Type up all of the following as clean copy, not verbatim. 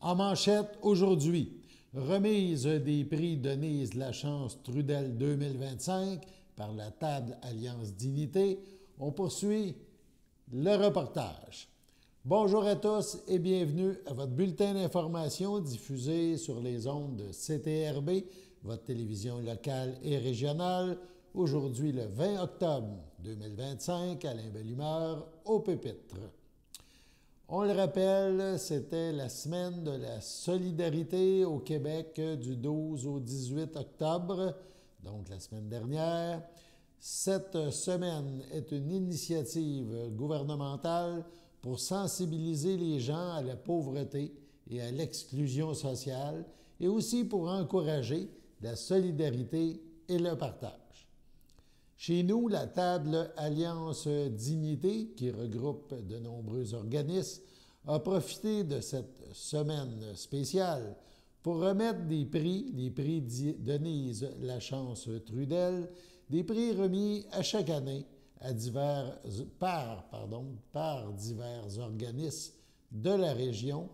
En manchette aujourd'hui, remise des prix Denise Lachance Trudel 2025 par la table Alliance Dignité. On poursuit le reportage. Bonjour à tous et bienvenue à votre bulletin d'information diffusé sur les ondes de CTRB, votre télévision locale et régionale. Aujourd'hui, le 20 octobre 2025, Alain Belle-Humeur au pupitre. On le rappelle, c'était la semaine de la solidarité au Québec du 12 au 18 octobre, donc la semaine dernière. Cette semaine est une initiative gouvernementale pour sensibiliser les gens à la pauvreté et à l'exclusion sociale et aussi pour encourager la solidarité et le partage. Chez nous, la table Alliance Dignité, qui regroupe de nombreux organismes, a profité de cette semaine spéciale pour remettre des prix, les prix Denise Lachance Trudel, des prix remis à chaque année à par divers organismes de la région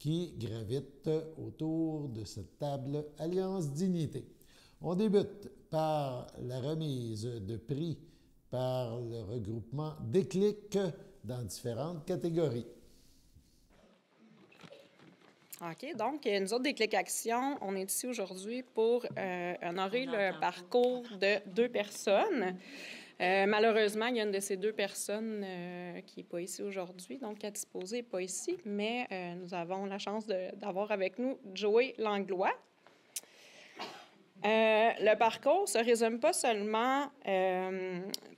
qui gravitent autour de cette table Alliance Dignité. On débute par la remise de prix par le regroupement Déclic dans différentes catégories. OK, donc nous autres, Déclic Action, on est ici aujourd'hui pour honorer le parcours de 2 personnes. Malheureusement, il y a une de ces 2 personnes qui n'est pas ici aujourd'hui, donc à disposer n'est pas ici, mais nous avons la chance d'avoir avec nous Joey Langlois. Le parcours ne se résume pas seulement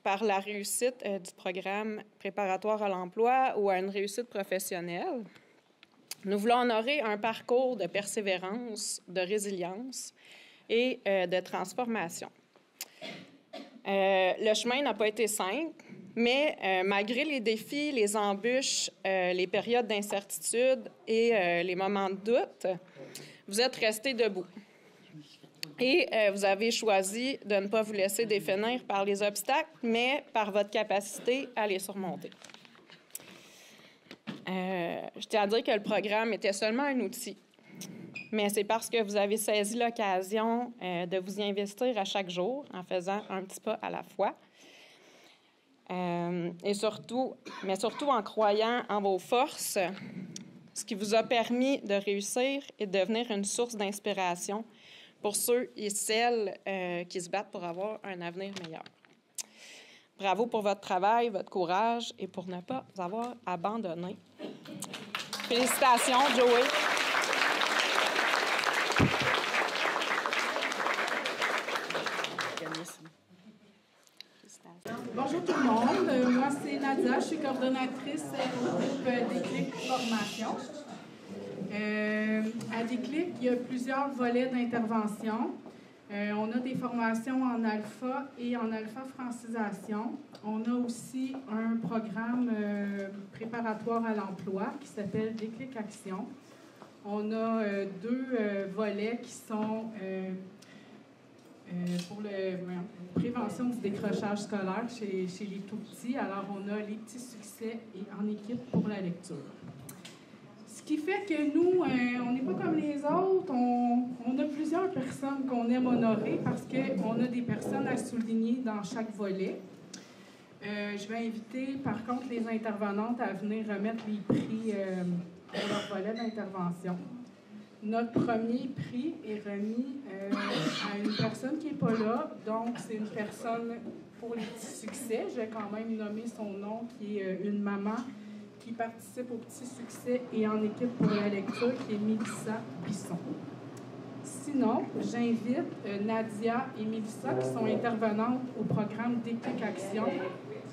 par la réussite du programme préparatoire à l'emploi ou à une réussite professionnelle. Nous voulons honorer un parcours de persévérance, de résilience et de transformation. Le chemin n'a pas été simple, mais malgré les défis, les embûches, les périodes d'incertitude et les moments de doute, vous êtes restés debout. Et vous avez choisi de ne pas vous laisser définir par les obstacles, mais par votre capacité à les surmonter. Je tiens à dire que le programme était seulement un outil, mais c'est parce que vous avez saisi l'occasion de vous y investir à chaque jour en faisant un petit pas à la fois. Mais surtout en croyant en vos forces, ce qui vous a permis de réussir et de devenir une source d'inspiration pour ceux et celles qui se battent pour avoir un avenir meilleur. Bravo pour votre travail, votre courage et pour ne pas vous avoir abandonné. Félicitations, Joey. Bonjour tout le monde. Moi, c'est Nadia. Je suis coordonnatrice au groupe Déclic Formation. À Déclic, il y a plusieurs volets d'intervention. On a des formations en alpha et en alpha francisation. On a aussi un programme préparatoire à l'emploi qui s'appelle Déclic Action. On a 2 volets qui sont pour la prévention du décrochage scolaire chez les tout-petits. Alors, on a les petits succès et en équipe pour la lecture. Ce qui fait que nous, on n'est pas comme les autres. On a plusieurs personnes qu'on aime honorer parce qu'on a des personnes à souligner dans chaque volet. Je vais inviter, par contre, les intervenantes à venir remettre les prix pour leur volet d'intervention. Notre premier prix est remis à une personne qui n'est pas là. Donc, c'est une personne pour les petits succès. Je vais quand même nommer son nom, qui est une maman qui participe au Petit Succès et en équipe pour la lecture, qui est Mélissa Bisson. Sinon, j'invite Nadia et Mélissa, qui sont intervenantes au programme Déclic Action,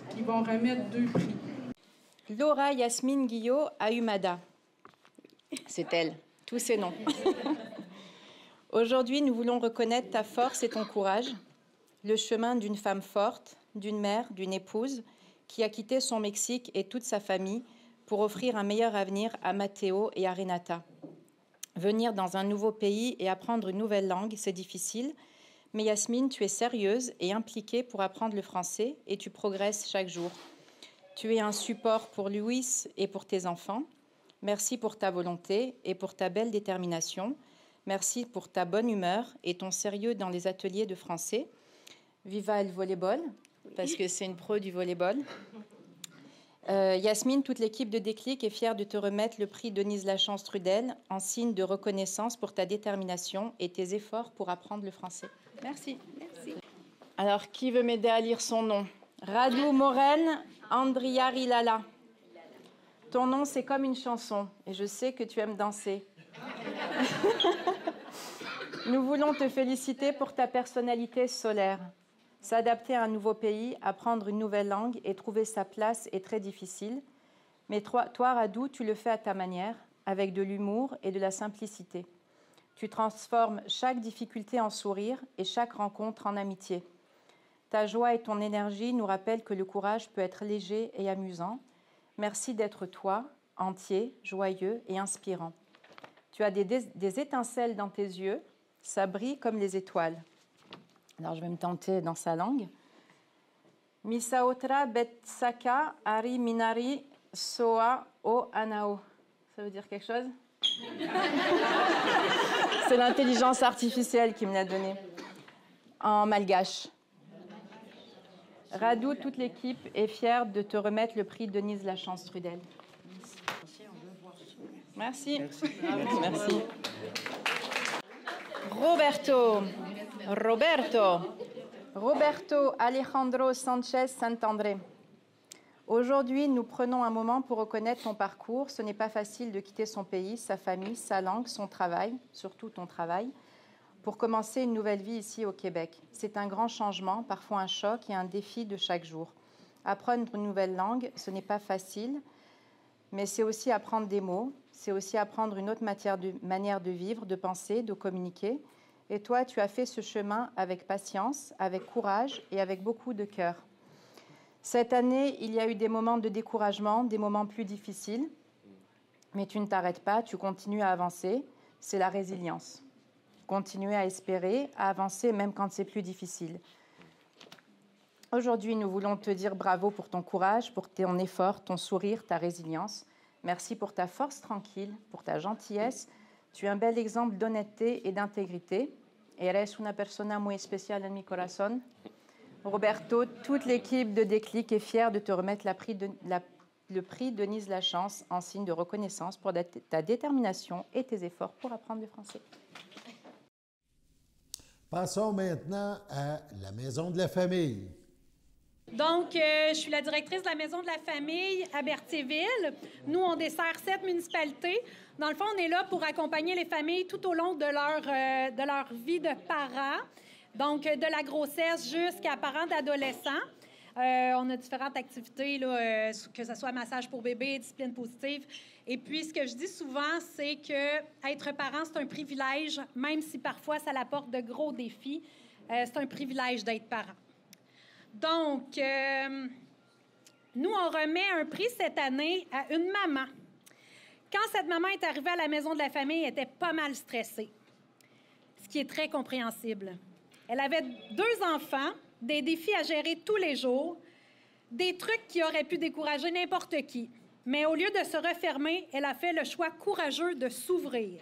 qui vont remettre 2 prix. Laura Yasmine Guillot Ahumada. C'est elle, tous ces noms. Aujourd'hui, nous voulons reconnaître ta force et ton courage, le chemin d'une femme forte, d'une mère, d'une épouse, qui a quitté son Mexique et toute sa famille pour offrir un meilleur avenir à Matteo et à Renata. Venir dans un nouveau pays et apprendre une nouvelle langue, c'est difficile, mais Yasmine, tu es sérieuse et impliquée pour apprendre le français et tu progresses chaque jour. Tu es un support pour Louis et pour tes enfants. Merci pour ta volonté et pour ta belle détermination. Merci pour ta bonne humeur et ton sérieux dans les ateliers de français. Viva le volleyball, parce que c'est une pro du volleyball. Yasmine, toute l'équipe de Déclic est fière de te remettre le prix Denise Lachance Trudel en signe de reconnaissance pour ta détermination et tes efforts pour apprendre le français. Merci. Merci. Alors, qui veut m'aider à lire son nom? Radou Moren Andriarilala. Ton nom, c'est comme une chanson et je sais que tu aimes danser. Nous voulons te féliciter pour ta personnalité solaire. S'adapter à un nouveau pays, apprendre une nouvelle langue et trouver sa place est très difficile. Mais toi, Radou, tu le fais à ta manière, avec de l'humour et de la simplicité. Tu transformes chaque difficulté en sourire et chaque rencontre en amitié. Ta joie et ton énergie nous rappellent que le courage peut être léger et amusant. Merci d'être toi, entier, joyeux et inspirant. Tu as des étincelles dans tes yeux, ça brille comme les étoiles. Alors, je vais me tenter dans sa langue. Misaotra betsaka ari minari soa o anao. Ça veut dire quelque chose? C'est l'intelligence artificielle qui me l'a donné. En malgache. Radou, toute l'équipe est fière de te remettre le prix Denise Lachance Trudel. Merci. Merci. Roberto Alejandro Sanchez Santandré. Aujourd'hui, nous prenons un moment pour reconnaître ton parcours. Ce n'est pas facile de quitter son pays, sa famille, sa langue, son travail, surtout ton travail, pour commencer une nouvelle vie ici au Québec. C'est un grand changement, parfois un choc et un défi de chaque jour. Apprendre une nouvelle langue, ce n'est pas facile, mais c'est aussi apprendre des mots, c'est aussi apprendre une autre manière de vivre, de penser, de communiquer. Et toi, tu as fait ce chemin avec patience, avec courage et avec beaucoup de cœur. Cette année, il y a eu des moments de découragement, des moments plus difficiles, mais tu ne t'arrêtes pas, tu continues à avancer. C'est la résilience. Continuer à espérer, à avancer même quand c'est plus difficile. Aujourd'hui, nous voulons te dire bravo pour ton courage, pour ton effort, ton sourire, ta résilience. Merci pour ta force tranquille, pour ta gentillesse. Tu es un bel exemple d'honnêteté et d'intégrité. Eres una persona muy especial en mi corazón. Roberto, toute l'équipe de Déclic est fière de te remettre le prix Denise Lachance en signe de reconnaissance pour ta détermination et tes efforts pour apprendre le français. Passons maintenant à la Maison de la famille. Donc, je suis la directrice de la Maison de la famille à Berthierville. Nous, on dessert 7 municipalités. Dans le fond, on est là pour accompagner les familles tout au long de leur vie de parents. Donc, de la grossesse jusqu'à parents d'adolescents. On a différentes activités, là, que ce soit massage pour bébé, discipline positive. Et puis, ce que je dis souvent, c'est que être parent, c'est un privilège, même si parfois ça apporte de gros défis. C'est un privilège d'être parent. Donc, nous, on remet un prix cette année à une maman. Quand cette maman est arrivée à la Maison de la famille, elle était pas mal stressée, ce qui est très compréhensible. Elle avait 2 enfants, des défis à gérer tous les jours, des trucs qui auraient pu décourager n'importe qui. Mais au lieu de se refermer, elle a fait le choix courageux de s'ouvrir.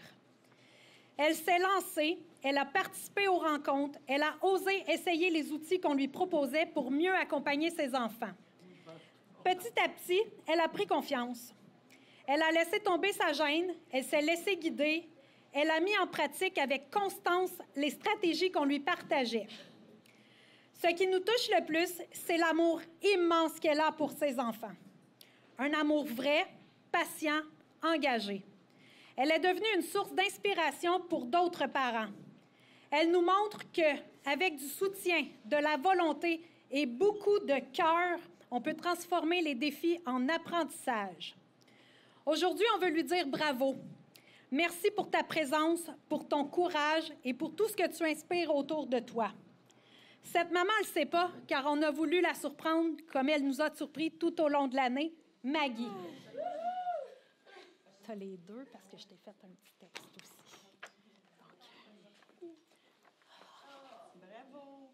Elle s'est lancée, elle a participé aux rencontres, elle a osé essayer les outils qu'on lui proposait pour mieux accompagner ses enfants. Petit à petit, elle a pris confiance. Elle a laissé tomber sa gêne, elle s'est laissée guider, elle a mis en pratique avec constance les stratégies qu'on lui partageait. Ce qui nous touche le plus, c'est l'amour immense qu'elle a pour ses enfants. Un amour vrai, patient, engagé. Elle est devenue une source d'inspiration pour d'autres parents. Elle nous montre qu'avec du soutien, de la volonté et beaucoup de cœur, on peut transformer les défis en apprentissage. Aujourd'hui, on veut lui dire bravo. Merci pour ta présence, pour ton courage et pour tout ce que tu inspires autour de toi. Cette maman, elle ne sait pas, car on a voulu la surprendre comme elle nous a surpris tout au long de l'année, Maggie. Tu as les 2 parce que je t'ai fait un petit texte aussi. Donc, bravo!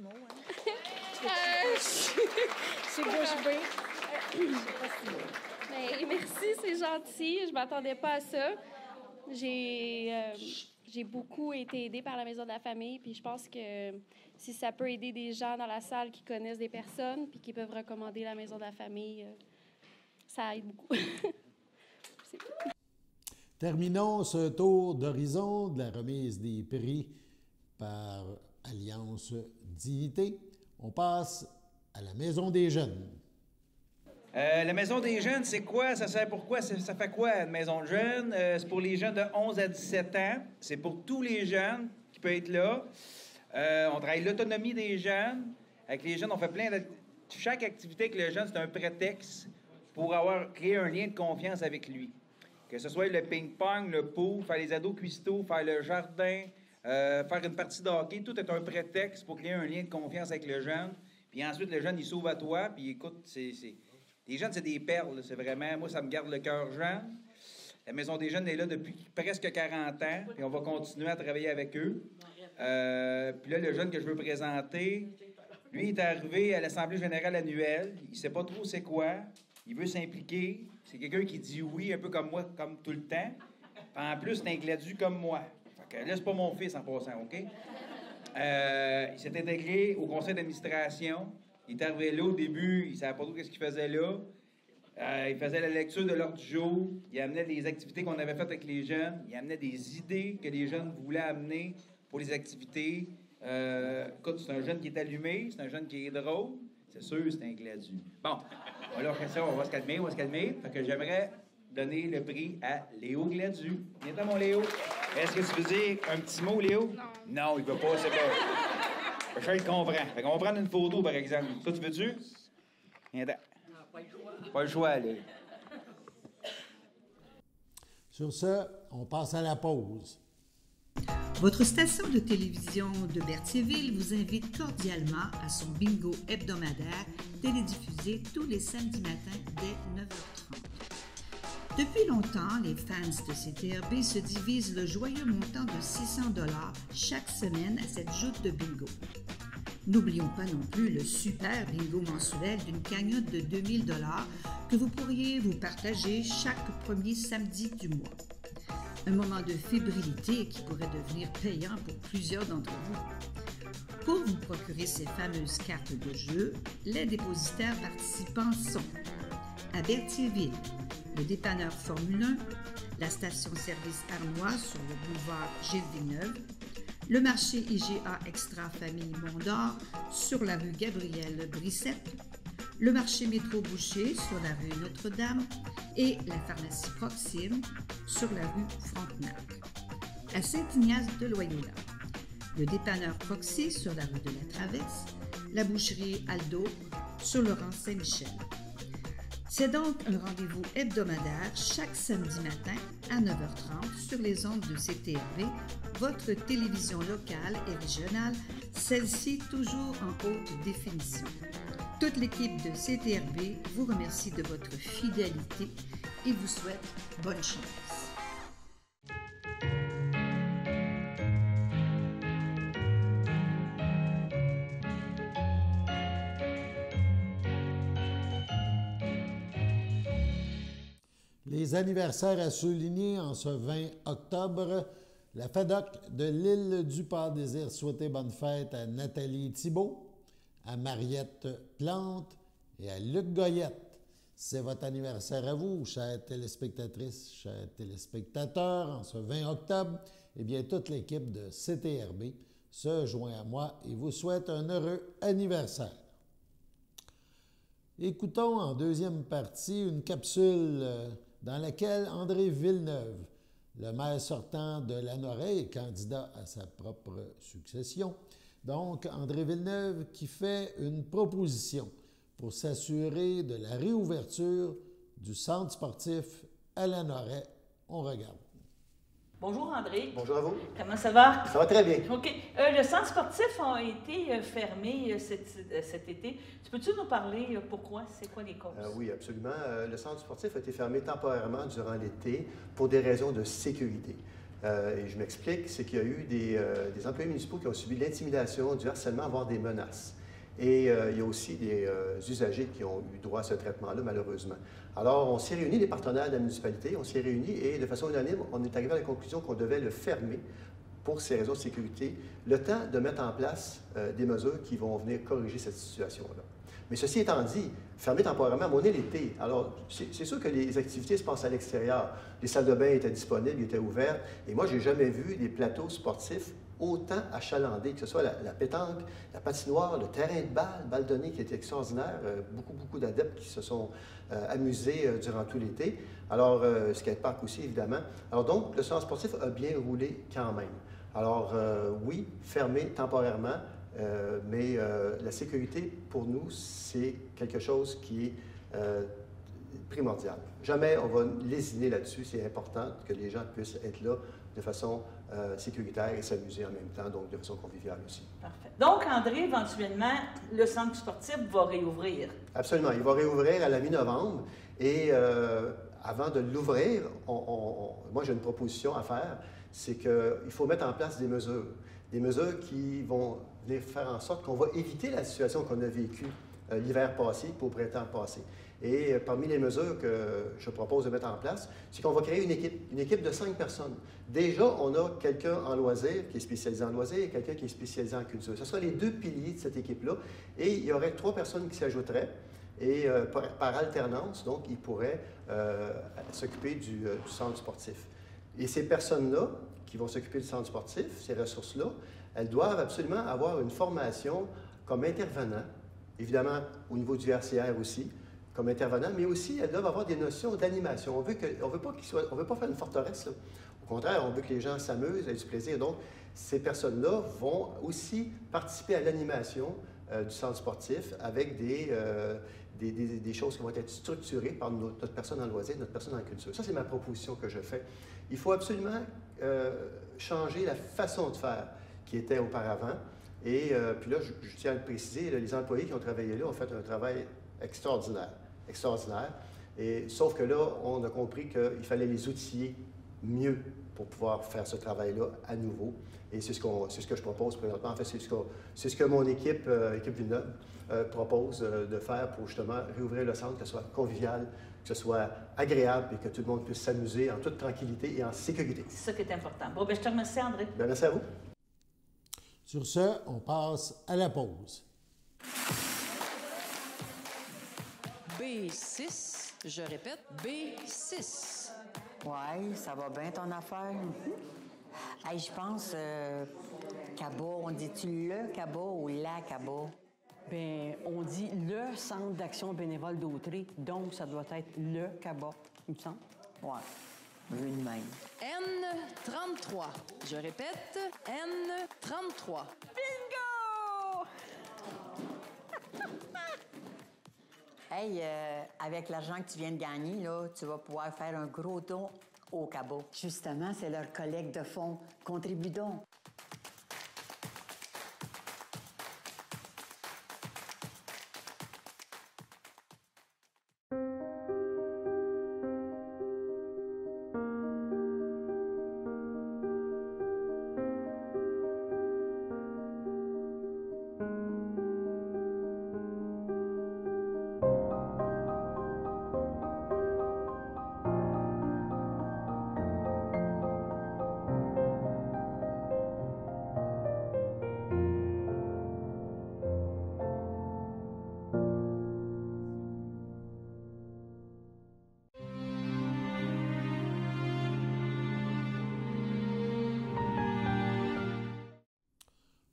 petit mot. Hein? Je suis bouche bée. Mais merci, c'est gentil. Je m'attendais pas à ça. J'ai beaucoup été aidée par la Maison de la famille, puis je pense que si ça peut aider des gens dans la salle qui connaissent des personnes puis qui peuvent recommander la Maison de la famille, ça aide beaucoup. C'est tout. Terminons ce tour d'horizon de la remise des prix par Alliance Dignité. On passe à la Maison des jeunes. La Maison des jeunes, c'est quoi? Ça sert pour quoi? Ça fait quoi, une maison de jeunes? C'est pour les jeunes de 11 à 17 ans. C'est pour tous les jeunes qui peuvent être là. On travaille l'autonomie des jeunes. Avec les jeunes, on fait plein de... Chaque activité avec le jeune, c'est un prétexte pour créer un lien de confiance avec lui. Que ce soit le ping-pong, le pool, faire les ados cuistots, faire le jardin, faire une partie de hockey, tout est un prétexte pour créer un lien de confiance avec le jeune. Puis ensuite, le jeune, il s'ouvre à toi, puis écoute, les jeunes, c'est des perles, c'est vraiment... Moi, ça me garde le cœur jeune. La Maison des jeunes est là depuis presque 40 ans, puis on va continuer à travailler avec eux. Puis là, le jeune que je veux présenter, lui, il est arrivé à l'Assemblée générale annuelle. Il sait pas trop c'est quoi. Il veut s'impliquer. C'est quelqu'un qui dit oui, un peu comme moi, comme tout le temps. Puis en plus, c'est un gladus comme moi. Fait que là, c'est pas mon fils en passant, OK? Il s'est intégré au conseil d'administration. Il est arrivé là au début, il ne savait pas trop ce qu'il faisait là. Il faisait la lecture de l'ordre du jour. Il amenait des activités qu'on avait faites avec les jeunes. Il amenait des idées que les jeunes voulaient amener pour les activités. Écoute, c'est un jeune qui est allumé, c'est un jeune qui est drôle. C'est sûr, c'est un gladus. Bon, voilà, ça, on va se calmer, Fait que j'aimerais donner le prix à Léo Gladus. Viens-t'en, mon Léo. Est-ce que tu veux dire un petit mot, Léo? Non. Non, il veut pas, c'est pas. Je le comprends. Fait qu'on va prendre une photo, par exemple. Ça, tu veux-tu? Viens-t'en. Pas le choix, là. Sur ce, on passe à la pause. Votre station de télévision de Berthierville vous invite cordialement à son bingo hebdomadaire télédiffusé tous les samedis matins dès 9h30. Depuis longtemps, les fans de CTRB se divisent le joyeux montant de 600 $ chaque semaine à cette joute de bingo. N'oublions pas non plus le super bingo mensuel d'une cagnotte de 2000 $ que vous pourriez vous partager chaque premier samedi du mois. Un moment de fébrilité qui pourrait devenir payant pour plusieurs d'entre vous. Pour vous procurer ces fameuses cartes de jeu, les dépositaires participants sont à Berthierville, le dépanneur Formule 1, la station-service Armois sur le boulevard Gilles Villeneuve, le marché IGA Extra Famille Mont-d'Or sur la rue Gabriel Brissette, le marché Métro Boucher sur la rue Notre-Dame et la pharmacie Proxime sur la rue Frontenac. À Saint-Ignace-de-Loyola, le dépanneur Proxy sur la rue de la Traverse, la boucherie Aldo sur le rang Saint-Michel. C'est donc un rendez-vous hebdomadaire chaque samedi matin à 9h30 sur les ondes de CTRB, votre télévision locale et régionale, celle-ci toujours en haute définition. Toute l'équipe de CTRB vous remercie de votre fidélité et vous souhaite bonne chance. Les anniversaires à souligner en ce 20 octobre. La FADOC de l'île du Pas-Désir souhaiter bonne fête à Nathalie Thibault, à Mariette Plante et à Luc Goyette. C'est votre anniversaire à vous, chères téléspectatrices, chers téléspectateurs, en ce 20 octobre. Eh bien, toute l'équipe de CTRB se joint à moi et vous souhaite un heureux anniversaire. Écoutons en deuxième partie une capsule dans laquelle André Villeneuve, le maire sortant de Lanoraie et candidat à sa propre succession, donc André Villeneuve qui fait une proposition pour s'assurer de la réouverture du centre sportif à Lanoraie. On regarde. Bonjour André. Bonjour à vous. Comment ça va? Ça va très bien. OK. Le centre sportif a été fermé cet été. Peux-tu nous parler pourquoi? C'est quoi les causes? Oui, absolument. Le centre sportif a été fermé temporairement durant l'été pour des raisons de sécurité. Et je m'explique, c'est qu'il y a eu des employés municipaux qui ont subi de l'intimidation, du harcèlement, voire des menaces. Et il y a aussi des usagers qui ont eu droit à ce traitement-là, malheureusement. Alors, on s'est réunis, les partenaires de la municipalité, on s'est réunis et de façon unanime, on est arrivé à la conclusion qu'on devait le fermer pour ces raisons de sécurité, le temps de mettre en place des mesures qui vont venir corriger cette situation-là. Mais ceci étant dit, fermer temporairement, on est l'été. Alors, c'est sûr que les activités se passent à l'extérieur. Les salles de bain étaient disponibles, ils étaient ouvertes. Et moi, je n'ai jamais vu des plateaux sportifs autant achalandés, que ce soit la pétanque, la patinoire, le terrain de balle donné qui était extraordinaire. Beaucoup d'adeptes qui se sont amusés durant tout l'été. Alors, skatepark aussi, évidemment. Alors donc, le centre sportif a bien roulé quand même. Alors, oui, fermé temporairement, mais la sécurité, pour nous, c'est quelque chose qui est primordial. Jamais on va lésiner là-dessus. C'est important que les gens puissent être là de façon sécuritaire et s'amuser en même temps, donc de façon conviviale aussi. Parfait. Donc, André, éventuellement, le centre sportif va réouvrir. Absolument. Il va réouvrir à la mi-novembre et avant de l'ouvrir, moi j'ai une proposition à faire, c'est qu'il faut mettre en place des mesures qui vont venir faire en sorte qu'on va éviter la situation qu'on a vécue l'hiver passé et au printemps passé. Et parmi les mesures que je propose de mettre en place, c'est qu'on va créer une équipe de 5 personnes. Déjà, on a quelqu'un en loisirs qui est spécialisé en loisirs et quelqu'un qui est spécialisé en culture. Ce sera les 2 piliers de cette équipe-là. Et il y aurait 3 personnes qui s'ajouteraient et par alternance, donc, ils pourraient s'occuper du centre sportif. Et ces personnes-là qui vont s'occuper du centre sportif, ces ressources-là, elles doivent absolument avoir une formation comme intervenant, évidemment au niveau du RCR aussi, comme intervenant, mais aussi elles doivent avoir des notions d'animation. On veut pas faire une forteresse, là. Au contraire, on veut que les gens s'amusent, aient du plaisir. Donc, ces personnes-là vont aussi participer à l'animation du centre sportif avec des choses qui vont être structurées par notre personne en loisir, notre personne en culture. Ça, c'est ma proposition que je fais. Il faut absolument changer la façon de faire qui était auparavant. Et puis là, je tiens à le préciser, les employés qui ont travaillé là ont fait un travail extraordinaire. Et, sauf que là, on a compris qu'il fallait les outiller mieux pour pouvoir faire ce travail-là à nouveau. Et c'est ce que je propose présentement. En fait, c'est ce que mon équipe Villeneuve, propose de faire pour justement réouvrir le centre, que ce soit convivial, que ce soit agréable et que tout le monde puisse s'amuser en toute tranquillité et en sécurité. C'est ça qui est important. Bon, bien, je te remercie, André. Bien, merci à vous. Sur ce, on passe à la pause. B6, je répète, B6. Ouais, ça va bien ton affaire. Hey, je pense, cabot, on dit-tu le cabot ou la cabot? Ben, on dit le Centre d'action bénévole d'Autrey, donc ça doit être le cabot, il me semble. Ouais, vu de même. N33, je répète, N33. Bingo! Hey, avec l'argent que tu viens de gagner, là, tu vas pouvoir faire un gros don au cabot. Justement, c'est leur collecte de fonds. Contribue donc.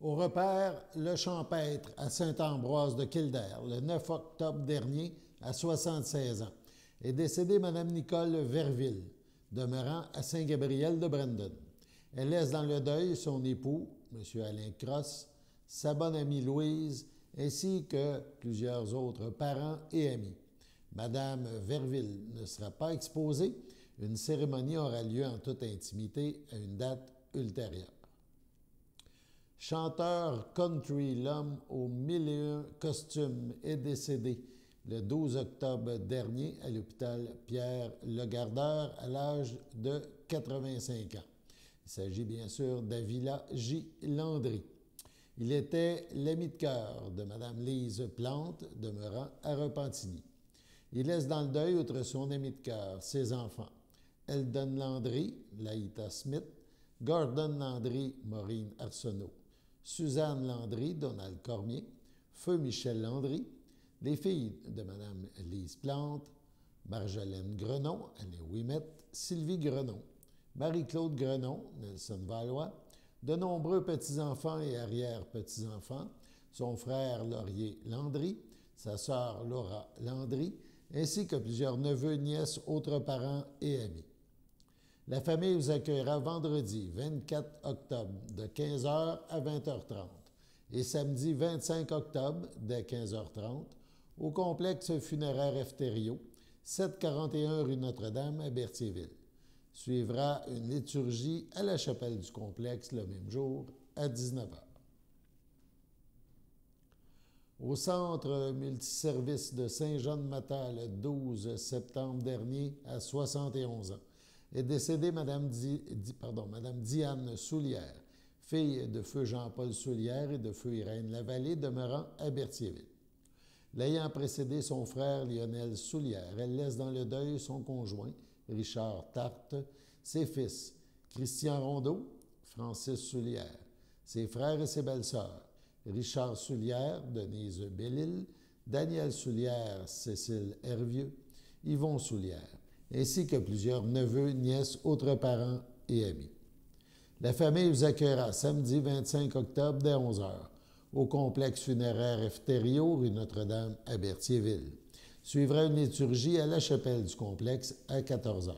Au repère, le champêtre à Saint-Ambroise de Kildare, le 9 octobre dernier, à 76 ans, est décédée Mme Nicole Verville, demeurant à Saint-Gabriel de Brandon. Elle laisse dans le deuil son époux, M. Alain Cross, sa bonne amie Louise, ainsi que plusieurs autres parents et amis. Mme Verville ne sera pas exposée. Une cérémonie aura lieu en toute intimité à une date ultérieure. Chanteur country, l'homme aux 1001 costumes est décédé le 12 octobre dernier à l'hôpital Pierre-Legardeur à l'âge de 85 ans. Il s'agit bien sûr d'Avila J. Landry. Il était l'ami de cœur de Mme Lise Plante, demeurant à Repentigny. Il laisse dans le deuil, outre son ami de cœur, ses enfants. Eldon Landry, Laïta Smith, Gordon Landry, Maureen Arsenault, Suzanne Landry, Donald Cormier, Feu Michel Landry, les filles de Mme Lise Plante, Marjolaine Grenon, Annie Ouimet, Sylvie Grenon, Marie-Claude Grenon, Nelson Valois, de nombreux petits-enfants et arrière-petits-enfants, son frère Laurier Landry, sa sœur Laura Landry, ainsi que plusieurs neveux, nièces, autres parents et amis. La famille vous accueillera vendredi 24 octobre de 15h à 20h30 et samedi 25 octobre dès 15h30 au complexe funéraire Efterio, 741 rue Notre-Dame à Berthierville. Suivra une liturgie à la chapelle du complexe le même jour à 19h. Au centre multiservice de Saint-Jean-de-Matha le 12 septembre dernier à 71 ans est décédée Mme Diane Soulière, fille de feu Jean-Paul Soulière et de feu Irène Lavallée, demeurant à Berthierville. L'ayant précédé son frère Lionel Soulière, elle laisse dans le deuil son conjoint, Richard Tarte, ses fils, Christian Rondeau, Francis Soulière, ses frères et ses belles-sœurs, Richard Soulière, Denise Bellil, Daniel Soulière, Cécile Hervieux, Yvon Soulière, ainsi que plusieurs neveux, nièces, autres parents et amis. La famille vous accueillera samedi 25 octobre dès 11h au complexe funéraire Efterio, rue Notre-Dame à Berthierville. Suivra une liturgie à la chapelle du complexe à 14h.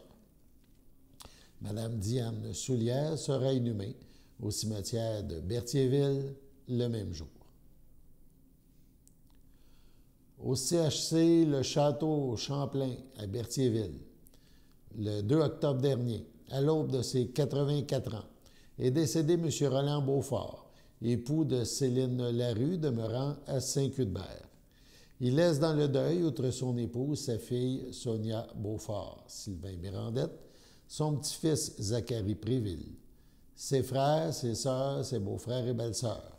Madame Diane Soulière sera inhumée au cimetière de Berthierville le même jour. Au CHC, le château Champlain à Berthierville, le 2 octobre dernier, à l'aube de ses 84 ans, est décédé M. Roland Beaufort, époux de Céline Larue, demeurant à Saint-Cuthbert. Il laisse dans le deuil, outre son épouse, sa fille Sonia Beaufort, Sylvain Mirandette, son petit-fils Zachary Préville, ses frères, ses sœurs, ses beaux-frères et belles-sœurs,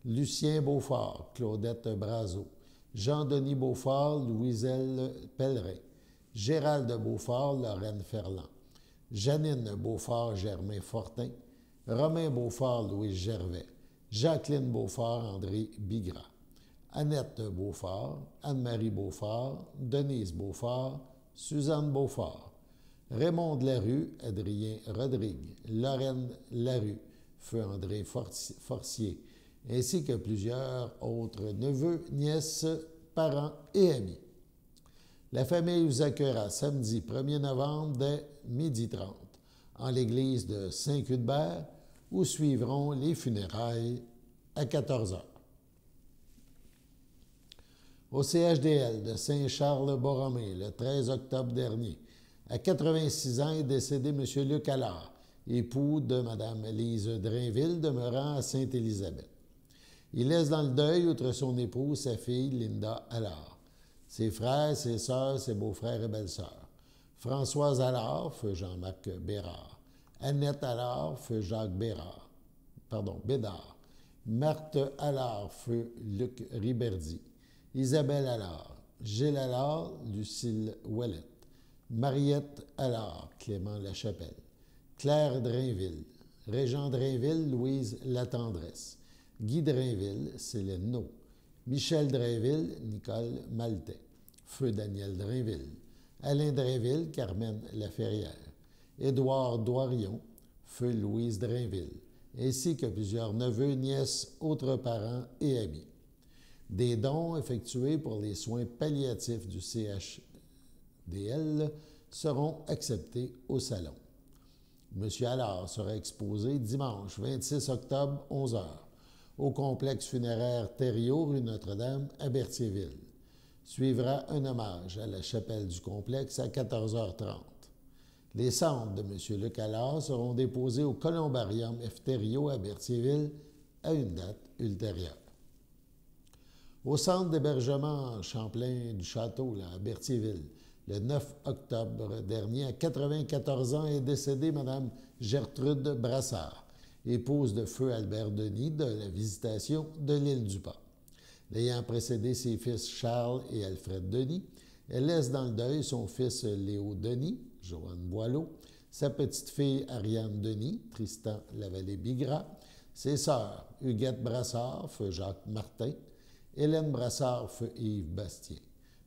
Lucien Beaufort, Claudette Brazeau, Jean-Denis Beaufort, Louiselle Pellerin, Gérald Beaufort, Lorraine Ferland, Janine Beaufort, Germain Fortin, Romain Beaufort, Louis Gervais, Jacqueline Beaufort, André Bigras, Annette Beaufort, Anne-Marie Beaufort, Denise Beaufort, Suzanne Beaufort, Raymond Larue, Adrien Rodrigue, Lorraine Larue, feu André Forcier, ainsi que plusieurs autres neveux, nièces, parents et amis. La famille vous accueillera samedi 1er novembre dès 12h30 en l'église de Saint-Cuthbert où suivront les funérailles à 14h. Au CHDL de Saint-Charles-Borromée, le 13 octobre dernier, à 86 ans est décédé M. Luc Allard, époux de Mme Lise Drainville, demeurant à Sainte-Élisabeth. Il laisse dans le deuil, outre son épouse, sa fille Linda Allard, ses frères, ses sœurs, ses beaux-frères et belles-sœurs. Françoise Allard, feu Jean-Marc Bérard. Annette Allard, feu Jacques Bédard. Marthe Allard, feu Luc Riberdy. Isabelle Allard. Gilles Allard, Lucille Ouellette. Mariette Allard, Clément Lachapelle. Claire Drainville. Régent Drainville, Louise Latendresse. Guy Drainville, Céline No. Michel Drainville, Nicole Maltais. Feu Daniel Drainville. Alain Drainville, Carmen Laferrière. Édouard Doirion, feu Louise Drainville, ainsi que plusieurs neveux, nièces, autres parents et amis. Des dons effectués pour les soins palliatifs du CHDL seront acceptés au salon. M. Allard sera exposé dimanche 26 octobre, 11h, au complexe funéraire Thériault, rue Notre-Dame, à Berthierville. Suivra un hommage à la chapelle du complexe à 14h30. Les cendres de M. Luc Allard seront déposées au Columbarium Efterio à Berthierville à une date ultérieure. Au centre d'hébergement Champlain du Château, à Berthierville, Le 9 octobre dernier, à 94 ans, est décédée Mme Gertrude Brassard, épouse de feu Albert Denis de la Visitation de l'île du Pas. L'ayant précédé ses fils Charles et Alfred Denis, elle laisse dans le deuil son fils Léo Denis, Joanne Boileau, sa petite-fille Ariane Denis, Tristan Lavallée-Bigras, ses sœurs Huguette Brassard, feu Jacques Martin, Hélène Brassard, feu Yves Bastien,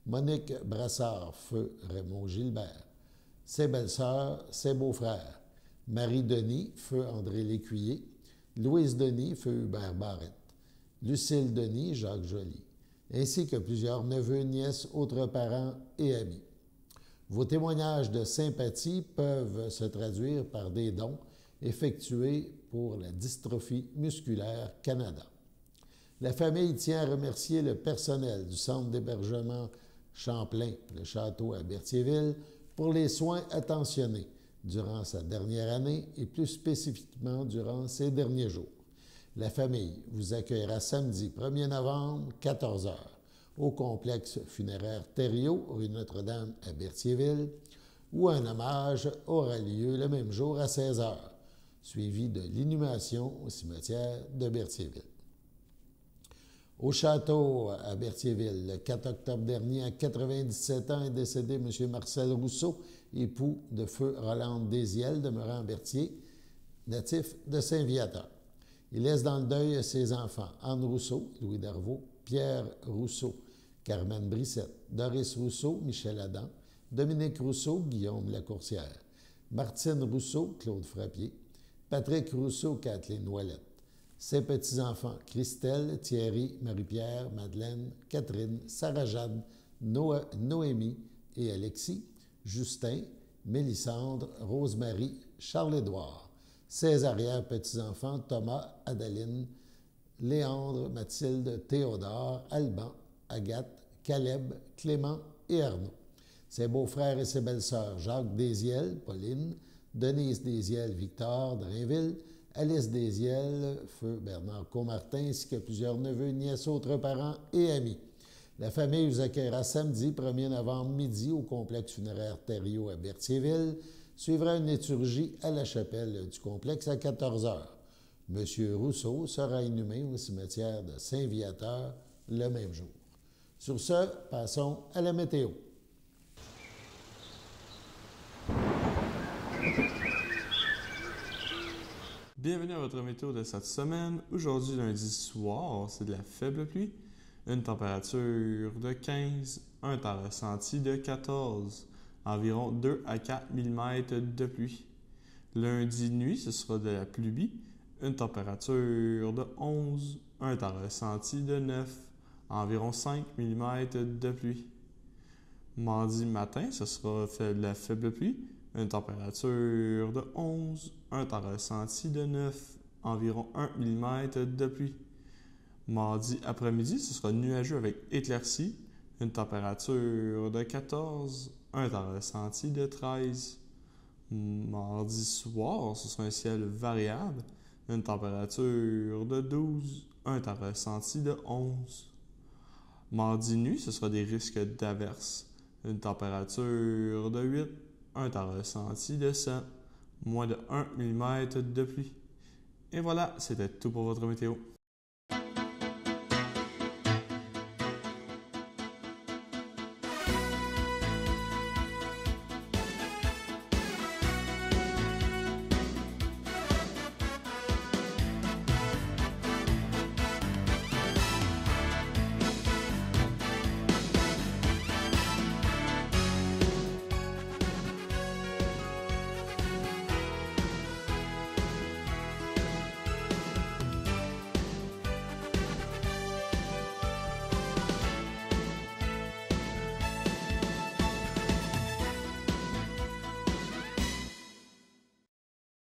Monique Brassard, feu Raymond Gilbert, ses belles-sœurs, ses beaux-frères, Marie Denis, feu André Lécuyer, Louise Denis, feu Hubert Barrette, Lucille Denis, Jacques Joly, ainsi que plusieurs neveux, nièces, autres parents et amis. Vos témoignages de sympathie peuvent se traduire par des dons effectués pour la Dystrophie musculaire Canada. La famille tient à remercier le personnel du centre d'hébergement Champlain, le château à Berthierville, pour les soins attentionnés durant sa dernière année et plus spécifiquement durant ces derniers jours. La famille vous accueillera samedi 1er novembre, 14 h, au complexe funéraire Thériault, rue Notre-Dame à Berthierville, où un hommage aura lieu le même jour à 16 h, suivi de l'inhumation au cimetière de Berthierville. Au château à Berthierville, le 4 octobre dernier, à 97 ans, est décédé M. Marcel Rousseau, époux de feu Rolande Désiel, demeurant à Berthier, natif de Saint-Viateur. Il laisse dans le deuil ses enfants, Anne Rousseau, Louis Darvaux, Pierre Rousseau, Carmen Brissette, Doris Rousseau, Michel Adam, Dominique Rousseau, Guillaume Lacourcière, Martine Rousseau, Claude Frappier, Patrick Rousseau, Kathleen Ouellette, ses petits-enfants, Christelle, Thierry, Marie-Pierre, Madeleine, Catherine, Sarah-Jeanne, Noémie et Alexis, Justin, Mélissandre, Rosemary, Charles-Édouard, ses arrière-petits-enfants, Thomas, Adaline, Léandre, Mathilde, Théodore, Alban, Agathe, Caleb, Clément et Arnaud. Ses beaux-frères et ses belles-sœurs, Jacques Désiel, Pauline, Denise Désiel, Victor, Drainville, Alice Désiel, feu Bernard Comartin, ainsi que plusieurs neveux, nièces, autres parents et amis. La famille vous accueillera samedi 1er novembre midi au complexe funéraire Thériault à Berthierville. Suivra une liturgie à la chapelle du complexe à 14 h. M. Rousseau sera inhumé au cimetière de Saint-Viateur le même jour. Sur ce, passons à la météo. Bienvenue à votre météo de cette semaine. Aujourd'hui, lundi soir, c'est de la faible pluie. Une température de 15, un temps ressenti de 14, environ 2 à 4 mm de pluie. Lundi nuit, ce sera de la pluie. Une température de 11, un temps ressenti de 9, environ 5 mm de pluie. Mardi matin, ce sera de la faible pluie. Une température de 11, un temps ressenti de 9, environ 1 mm de pluie. Mardi après-midi, ce sera nuageux avec éclaircies, une température de 14, un temps ressenti de 13. Mardi soir, ce sera un ciel variable, une température de 12, un temps ressenti de 11. Mardi nuit, ce sera des risques d'averses, une température de 8, un temps ressenti de 7, moins de 1 mm de pluie. Et voilà, c'était tout pour votre météo.